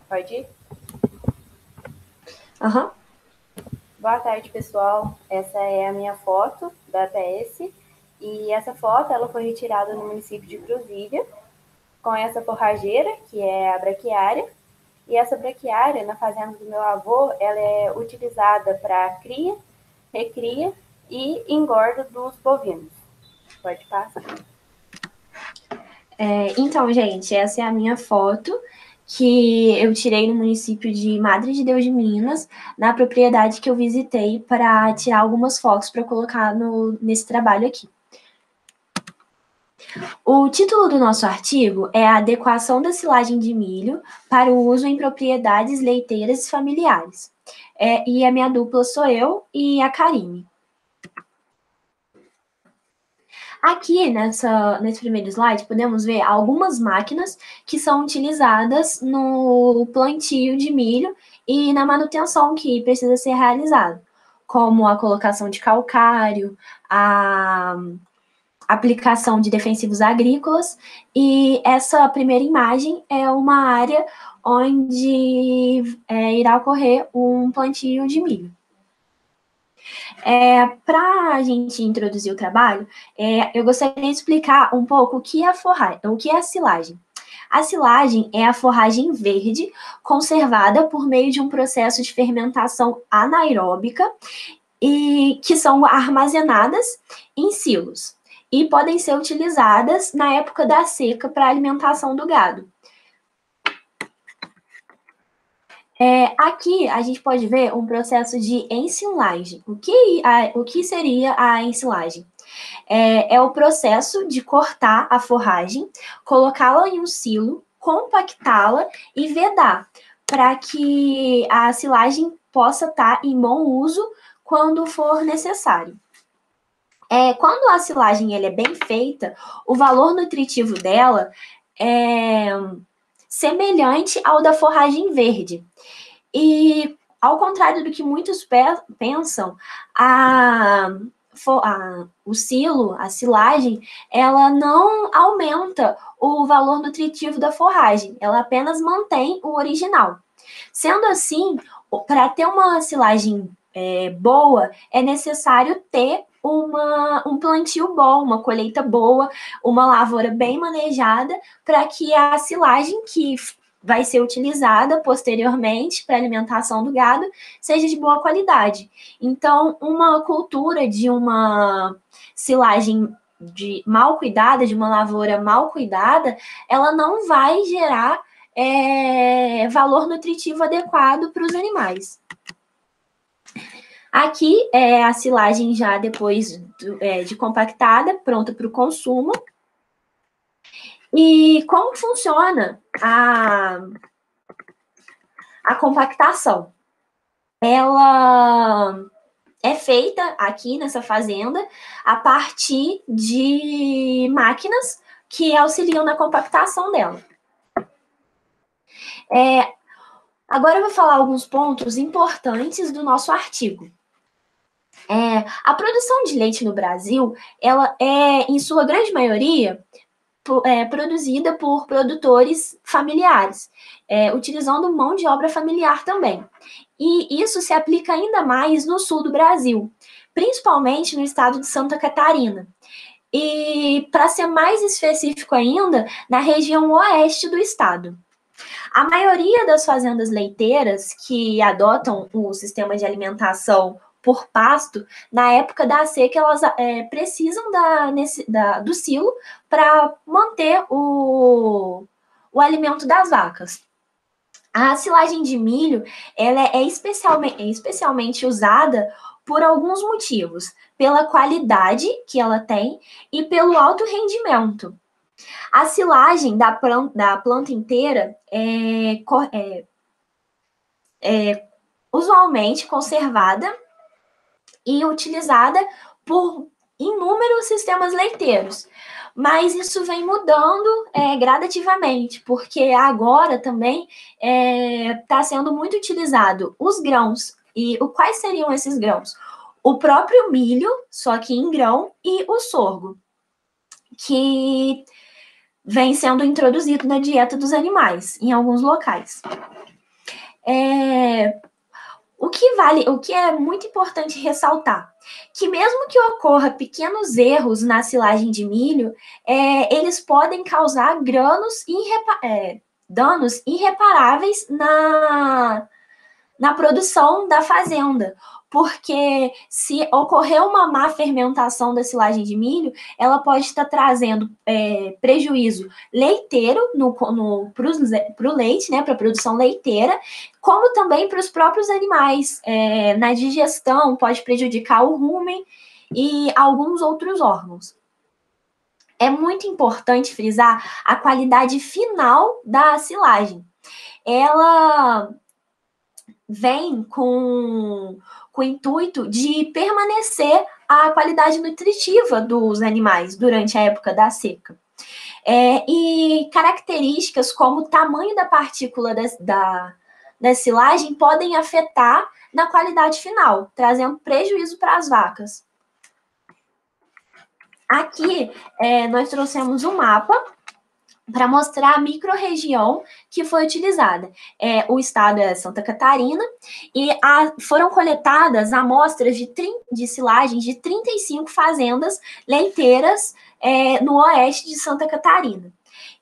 Pode ir? Aham. Boa tarde, pessoal. Essa é a minha foto da ATS. E essa foto ela foi retirada no município de Cruzília, com essa forrageira, que é a braquiária. E essa braquiária, na fazenda do meu avô, ela é utilizada para cria, recria e engorda dos bovinos. Pode passar. Então, gente, essa é a minha foto que eu tirei no município de Madre de Deus de Minas, na propriedade que eu visitei para tirar algumas fotos para colocar nesse trabalho aqui. O título do nosso artigo é a adequação da silagem de milho para o uso em propriedades leiteiras e familiares. E a minha dupla sou eu e a Karine. Aqui nesse primeiro slide, podemos ver algumas máquinas que são utilizadas no plantio de milho e na manutenção que precisa ser realizada, como a colocação de calcário, a aplicação de defensivos agrícolas, e essa primeira imagem é uma área onde irá ocorrer um plantio de milho. Para a gente introduzir o trabalho, eu gostaria de explicar um pouco o que é a silagem. A silagem é a forragem verde conservada por meio de um processo de fermentação anaeróbica e que são armazenadas em silos e podem ser utilizadas na época da seca para alimentação do gado. Aqui a gente pode ver um processo de ensilagem. O que seria a ensilagem? É o processo de cortar a forragem, colocá-la em um silo, compactá-la e vedar, para que a silagem possa estar em bom uso quando for necessário. Quando a silagem é bem feita, o valor nutritivo dela é semelhante ao da forragem verde. E, ao contrário do que muitos pensam, o silo, a silagem, ela não aumenta o valor nutritivo da forragem, ela apenas mantém o original. Sendo assim, para ter uma silagem boa, é necessário ter um plantio bom, uma colheita boa, uma lavoura bem manejada, para que a silagem que vai ser utilizada posteriormente para alimentação do gado seja de boa qualidade. Então, uma cultura de uma silagem mal cuidada, de uma lavoura mal cuidada, ela não vai gerar valor nutritivo adequado para os animais. Aqui é a silagem já depois de compactada, pronta para o consumo. E como funciona a compactação? Ela é feita aqui nessa fazenda a partir de máquinas que auxiliam na compactação dela. Agora eu vou falar alguns pontos importantes do nosso artigo. A produção de leite no Brasil, ela é, em sua grande maioria, produzida por produtores familiares, utilizando mão de obra familiar também. E isso se aplica ainda mais no sul do Brasil, principalmente no estado de Santa Catarina. E, para ser mais específico ainda, na região oeste do estado. A maioria das fazendas leiteiras que adotam o sistema de alimentação por pasto, na época da seca, elas precisam do silo para manter o alimento das vacas. A silagem de milho ela é especialmente usada por alguns motivos, pela qualidade que ela tem e pelo alto rendimento. A silagem da planta inteira é usualmente conservada e utilizada por inúmeros sistemas leiteiros. Mas isso vem mudando gradativamente, porque agora também está sendo muito utilizado os grãos. E quais seriam esses grãos? O próprio milho, só que em grão, e o sorgo, que vem sendo introduzido na dieta dos animais, em alguns locais. O que é muito importante ressaltar, que mesmo que ocorra pequenos erros na silagem de milho, eles podem causar danos irreparáveis na produção da fazenda, porque se ocorrer uma má fermentação da silagem de milho, ela pode estar trazendo prejuízo leiteiro para o leite, né, para a produção leiteira, como também para os próprios animais. Na digestão, pode prejudicar o rumen e alguns outros órgãos. É muito importante frisar a qualidade final da silagem. Ela vem com o intuito de permanecer a qualidade nutritiva dos animais durante a época da seca. E características como o tamanho da partícula da silagem podem afetar na qualidade final, trazendo prejuízo para as vacas. Aqui, nós trouxemos um mapa para mostrar a microrregião que foi utilizada. O estado é Santa Catarina e foram coletadas amostras de silagem de 35 fazendas leiteiras no oeste de Santa Catarina.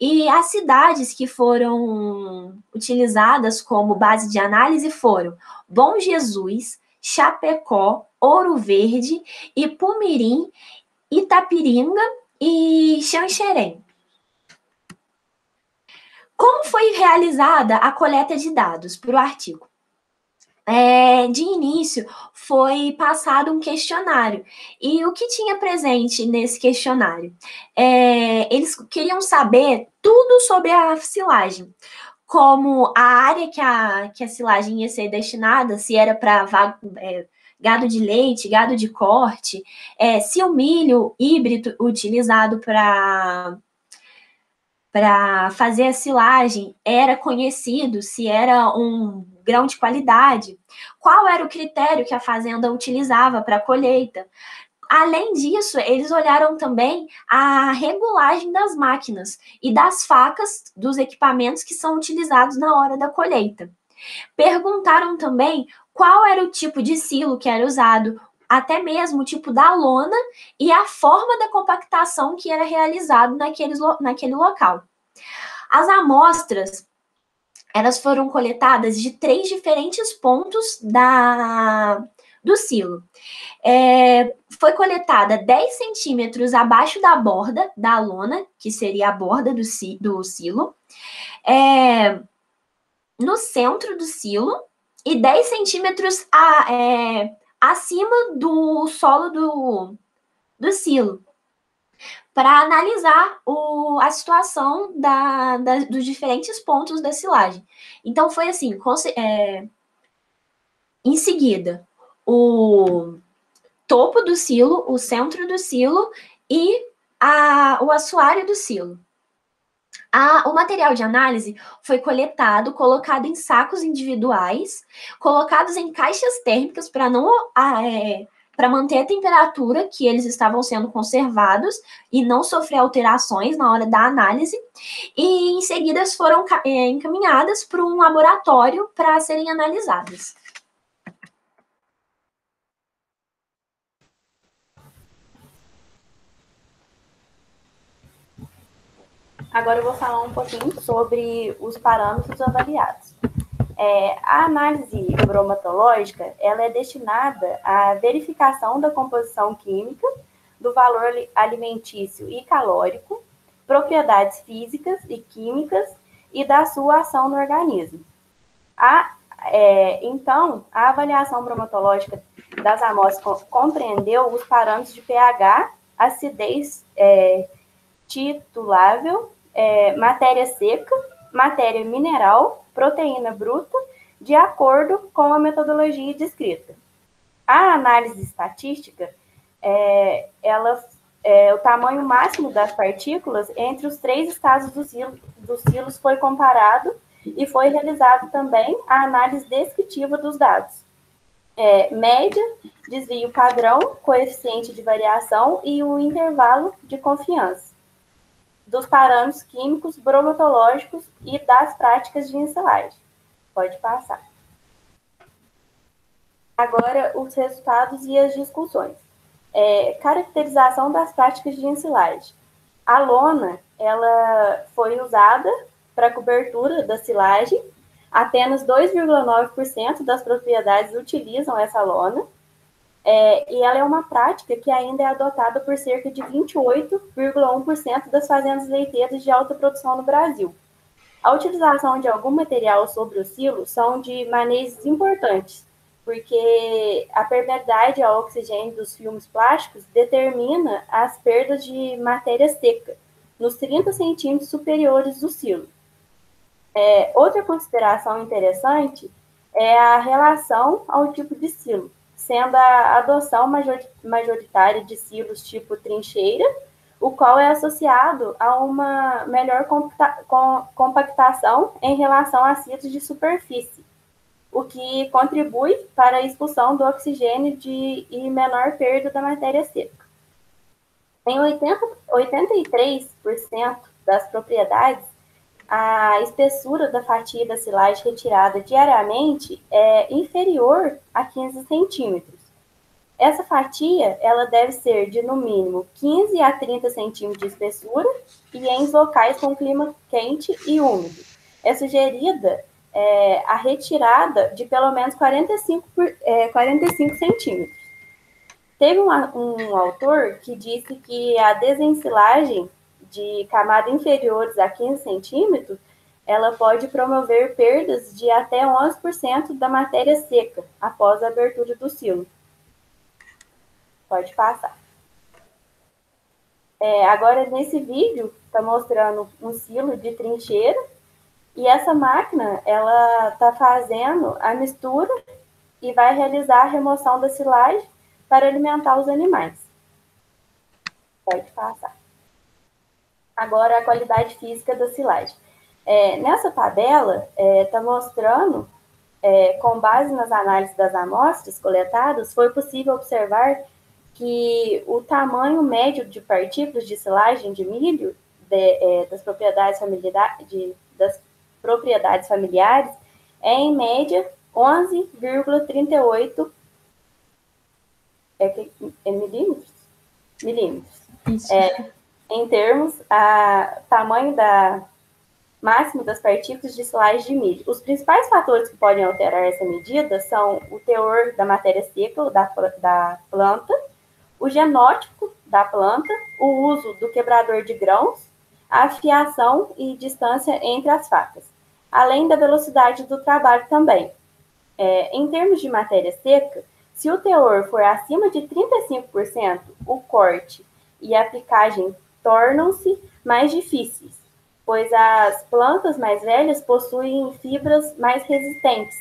E as cidades que foram utilizadas como base de análise foram Bom Jesus, Chapecó, Ouro Verde, Ipumirim, Itapiringa e Xanxerém. Como foi realizada a coleta de dados para o artigo? De início, foi passado um questionário. E o que tinha presente nesse questionário? Eles queriam saber tudo sobre a silagem, como a área que a silagem ia ser destinada, se era para gado de leite, gado de corte, se o milho híbrido utilizado para fazer a silagem era conhecido, se era um grão de qualidade, qual era o critério que a fazenda utilizava para a colheita. Além disso, eles olharam também a regulagem das máquinas e das facas dos equipamentos que são utilizados na hora da colheita. Perguntaram também qual era o tipo de silo que era usado, até mesmo o tipo da lona e a forma da compactação que era realizado naquele local. As amostras, elas foram coletadas de 3 diferentes pontos do silo. Foi coletada 10 centímetros abaixo da borda da lona, que seria a borda do silo, no centro do silo, e 10 centímetros acima do solo do silo, para analisar a situação dos diferentes pontos da silagem. Então, foi assim, em seguida, o topo do silo, o centro do silo e o assoalho do silo. O material de análise foi coletado, colocado em sacos individuais, colocados em caixas térmicas para manter a temperatura que eles estavam sendo conservados e não sofrer alterações na hora da análise, e em seguida foram encaminhadas para um laboratório para serem analisadas. Agora eu vou falar um pouquinho sobre os parâmetros avaliados. A análise bromatológica ela é destinada à verificação da composição química, do valor alimentício e calórico, propriedades físicas e químicas e da sua ação no organismo. Então, a avaliação bromatológica das amostras compreendeu os parâmetros de pH, acidez titulável, matéria seca, matéria mineral, proteína bruta, de acordo com a metodologia descrita. A análise estatística, o tamanho máximo das partículas entre os 3 estados dos silos foi comparado e foi realizado também a análise descritiva dos dados. Média, desvio padrão, coeficiente de variação e o intervalo de confiança dos parâmetros químicos, bromatológicos e das práticas de ensilagem. Pode passar. Agora, os resultados e as discussões. Caracterização das práticas de ensilagem. A lona, ela foi usada para cobertura da silagem. Apenas 2,9% das propriedades utilizam essa lona. E ela é uma prática que ainda é adotada por cerca de 28,1% das fazendas leiteiras de alta produção no Brasil. A utilização de algum material sobre o silo são de maneiras importantes, porque a permeabilidade ao oxigênio dos filmes plásticos determina as perdas de matéria seca nos 30 centímetros superiores do silo. Outra consideração interessante é a relação ao tipo de silo, sendo a adoção majoritária de silos tipo trincheira, o qual é associado a uma melhor compactação em relação a silos de superfície, o que contribui para a expulsão do oxigênio e menor perda da matéria seca. Em 83% das propriedades, a espessura da fatia da silagem retirada diariamente é inferior a 15 centímetros. Essa fatia ela deve ser de, no mínimo, 15 a 30 centímetros de espessura e em locais com clima quente e úmido. É sugerida a retirada de pelo menos 45 centímetros. Teve um autor que disse que a desensilagem de camadas inferiores a 15 centímetros, ela pode promover perdas de até 11% da matéria seca após a abertura do silo. Pode passar. Agora, nesse vídeo, está mostrando um silo de trincheira e essa máquina, ela está fazendo a mistura e vai realizar a remoção da silagem para alimentar os animais. Pode passar. Agora, a qualidade física da silagem. Nessa tabela, está mostrando, com base nas análises das amostras coletadas, foi possível observar que o tamanho médio de partículas de silagem de milho das propriedades familiares é, em média, 11,38 milímetros. Em termos, tamanho máximo das partículas de silagem de milho. Os principais fatores que podem alterar essa medida são o teor da matéria seca da planta, o genótipo da planta, o uso do quebrador de grãos, a afiação e distância entre as facas, além da velocidade do trabalho também. Em termos de matéria seca, se o teor for acima de 35%, o corte e a picagem tornam-se mais difíceis, pois as plantas mais velhas possuem fibras mais resistentes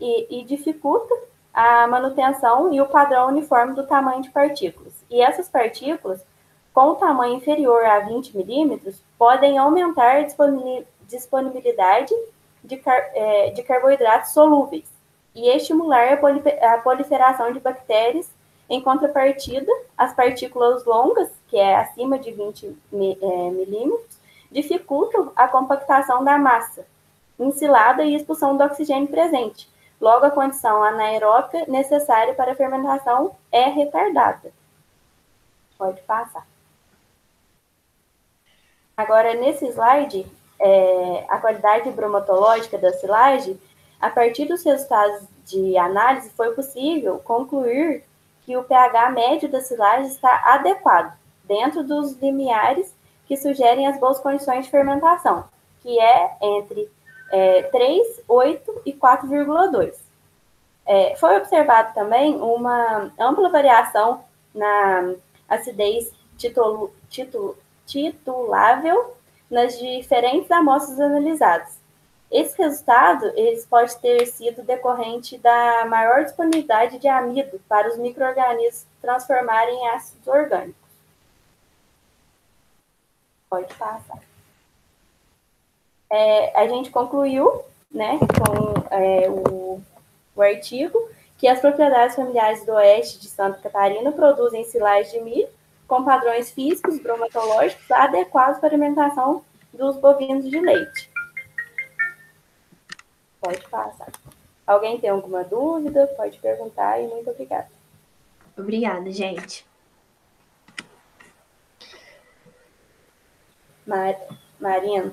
e dificulta a manutenção e o padrão uniforme do tamanho de partículas. E essas partículas, com tamanho inferior a 20 milímetros, podem aumentar a disponibilidade de carboidratos solúveis e estimular a proliferação de bactérias. Em contrapartida, as partículas longas, que é acima de 20 milímetros, dificultam a compactação da massa ensilada e expulsão do oxigênio presente. Logo, a condição anaeróbica necessária para a fermentação é retardada. Pode passar. Agora, nesse slide, a qualidade bromatológica da silagem, a partir dos resultados de análise, foi possível concluir que o pH médio da silagem está adequado, dentro dos limiares que sugerem as boas condições de fermentação, que é entre 3, 8 e 4,2. Foi observado também uma ampla variação na acidez titulável nas diferentes amostras analisadas. Esse resultado pode ter sido decorrente da maior disponibilidade de amido para os micro-organismos transformarem em ácidos orgânicos. Pode passar. A gente concluiu, né, com o artigo que as propriedades familiares do oeste de Santa Catarina produzem silagem de milho com padrões físicos bromatológicos adequados para a alimentação dos bovinos de leite. Pode passar. Alguém tem alguma dúvida? Pode perguntar e muito obrigada. Obrigada, gente. Marina,